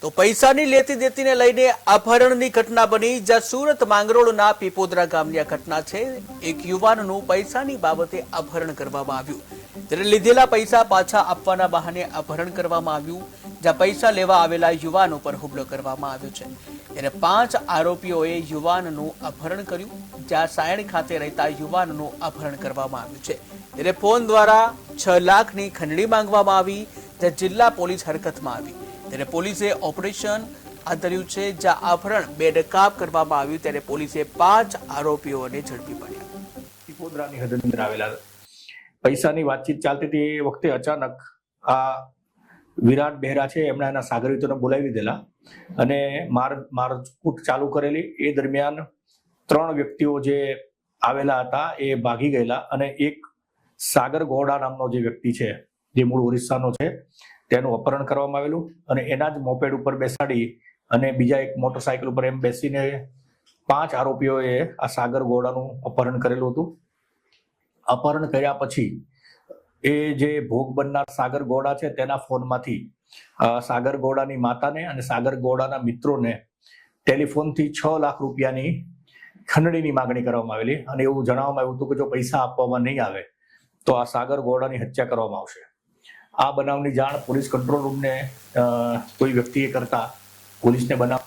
તો પૈસાની લેતી દેતીને લઈને અપહરણની ઘટના બની, જ્યાં સુરત માંગરોળના પીપોદરા ગામની આ ઘટના છે। એક યુવાનનું પૈસાની બાબતે અપહરણ કરવામાં આવ્યું, ત્યારે લીધેલા પૈસા પાછા આપવાના બહાને અપહરણ કરવામાં આવ્યું, જ્યાં પૈસા લેવા આવેલા યુવાન ઉપર હુમલો કરવામાં આવ્યો છે। ત્યારે 5 આરોપીઓએ યુવાનનું અપહરણ કર્યું, જ્યાં સાયણ ખાતે રહેતા યુવાનનું અપહરણ કરવામાં આવ્યું છે। ત્યારે ફોન દ્વારા 6 લાખની ખંડણી માંગવામાં આવી, જ્યાં જિલ્લા પોલીસ હરકતમાં આવી। ત્યારે પોલીસે ઓપરેશન હાથ ધર્યું છે, જ્યાં અપહરણ બેનકાબ કરવામાં આવ્યું। ત્યારે પોલીસે 5 આરોપીઓને ઝડપી પાડ્યા। પીપોદરાની હદની અંદર આવેલા પૈસાની વાતચીત ચાલતી હતી એ વખતે અચાનક આ વિરાટ બહેરા છે એમણે એના સાગરીતોને બોલાવી દીધેલા અને મારકૂટ ચાલુ કરેલી। એ દરમિયાન 3 વ્યક્તિઓ જે આવેલા હતા એ ભાગી ગયેલા અને એક સાગર ગોડા નામનો જે વ્યક્તિ છે, જે મૂળ ઓરિસ્સાનો છે, તેનું અપહરણ કરવામાં આવેલું અને એના જ મોપેડ ઉપર બેસાડી અને બીજા એક મોટરસાયકલ ઉપર એમ બેસીને 5 આરોપીઓએ આ સાગર ગોડાનું અપહરણ કરેલું હતું। અપહરણ કર્યા પછી એ જે ભોગ બનનાર સાગર ગોડા છે તેના ફોનમાંથી સાગર ગોડાની માતાને અને સાગર ગોડાના મિત્રોને ટેલિફોનથી 6 લાખ રૂપિયાની ખંડણીની માગણી કરવામાં આવેલી અને એવું જણાવવામાં આવ્યું હતું કે જો પૈસા આપવામાં નહીં આવે તો આ સાગર ગોડાની હત્યા કરવામાં આવશે। આ બનાવની જાણ પોલીસ કંટ્રોલ રૂમને કોઈ વ્યક્તિએ કરતા પોલીસને બનાવ